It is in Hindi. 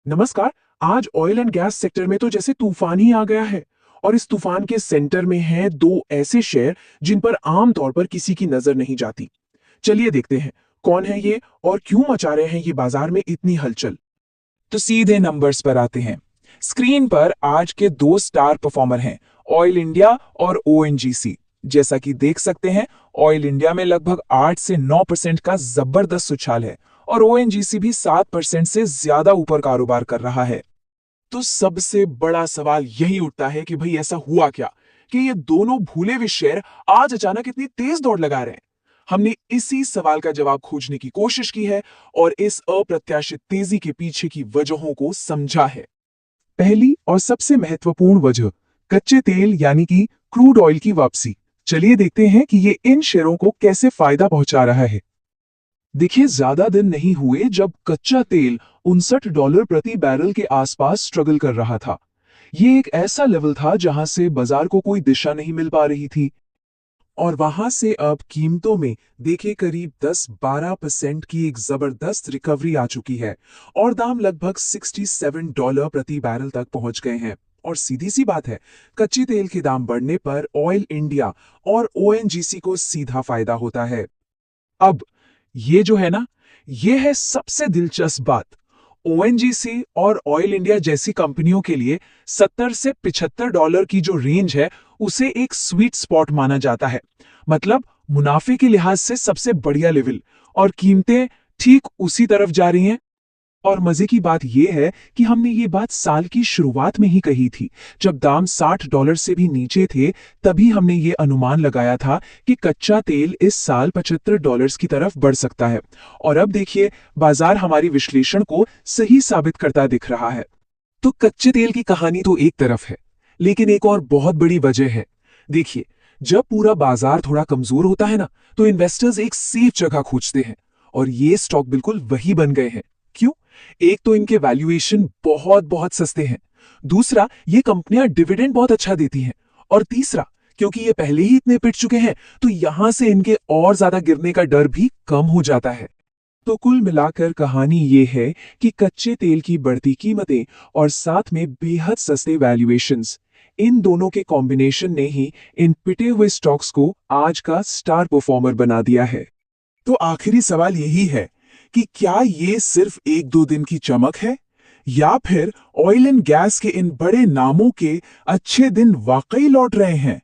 नमस्कार। आज ऑयल एंड गैस सेक्टर में तो जैसे तूफान ही आ गया है। और इस तूफान के सेंटर में हैं दो ऐसे शेयर जिन पर आम तौर पर किसी की नजर नहीं जाती। चलिए देखते हैं कौन है ये और क्यों मचा रहे हैं ये बाजार में इतनी हलचल। तो सीधे नंबर्स पर आते हैं। स्क्रीन पर आज के दो स्टार परफॉर्मर हैं, ऑयल इंडिया और ओएनजीसी। जैसा कि देख सकते हैं, ऑयल इंडिया में लगभग 8 से 9% का जबरदस्त उछाल है और ओएनजीसी भी 7% से ज्यादा ऊपर कारोबार कर रहा है। तो सबसे बड़ा सवाल यही उठता है कि भाई ऐसा हुआ क्या कि ये दोनों भूले हुए शेयर आज अचानक इतनी तेज दौड़ लगा रहे हैं। हमने इसी सवाल का जवाब खोजने की कोशिश की है और इस अप्रत्याशित तेजी के पीछे की वजहों को समझा है। पहली और सबसे महत्वपूर्ण वजह कच्चे तेल यानी कि क्रूड ऑयल की वापसी। चलिए देखते हैं कि ये इन शेयरों को कैसे फायदा पहुंचा रहा है। देखिए, ज्यादा दिन नहीं हुए जब कच्चा तेल $59 प्रति बैरल के आसपास स्ट्रगल कर रहा था। ये एक ऐसा लेवल था जहां से बाजार को कोई दिशा नहीं मिल पा रही थी और वहां से अब कीमतों में देखिए करीब 10-12% की एक जबरदस्त रिकवरी आ चुकी है और दाम लगभग $67 प्रति बैरल तक पहुंच गए हैं। और सीधी सी बात है, कच्चे तेल के दाम बढ़ने पर ऑयल इंडिया और ओएनजीसी को सीधा फायदा होता है। अब ये जो है ना, ये है सबसे दिलचस्प बात। ओएनजीसी और ऑयल इंडिया जैसी कंपनियों के लिए 70 से $75 की जो रेंज है उसे एक स्वीट स्पॉट माना जाता है। मतलब मुनाफे के लिहाज से सबसे बढ़िया लेवल, और कीमतें ठीक उसी तरफ जा रही हैं। और मजे की बात यह है कि हमने ये बात साल की शुरुआत में ही कही थी, जब दाम $60 से भी नीचे थे। तभी हमने ये अनुमान लगाया था कि कच्चा तेल इस साल $75 की तरफ बढ़ सकता है। और अब देखिए, बाजार हमारी विश्लेषण को सही साबित करता दिख रहा है। तो कच्चे तेल की कहानी तो एक तरफ है, लेकिन एक और बहुत बड़ी वजह है। देखिए, जब पूरा बाजार थोड़ा कमजोर होता है ना, तो इन्वेस्टर्स एक सेफ जगह खोजते हैं और ये स्टॉक बिल्कुल वही बन गए हैं। क्यों? एक तो इनके वैल्यूएशन बहुत बहुत सस्ते हैं, दूसरा ये कंपनियां डिविडेंड बहुत अच्छा देती हैं, और तीसरा क्योंकि ये पहले ही इतने पिट चुके हैं तो यहां से इनके और ज्यादा गिरने का डर भी कम हो जाता है। तो कुल मिलाकर कहानी ये है कि कच्चे तेल की बढ़ती कीमतें और साथ में बेहद सस्ते वैल्यूएशंस, इन दोनों के कॉम्बिनेशन ने ही इन पिटे हुए स्टॉक्स को आज का स्टार परफॉर्मर बना दिया है। तो आखिरी सवाल यही है कि क्या ये सिर्फ एक दो दिन की चमक है, या फिर ऑयल एंड गैस के इन बड़े नामों के अच्छे दिन वाकई लौट रहे हैं।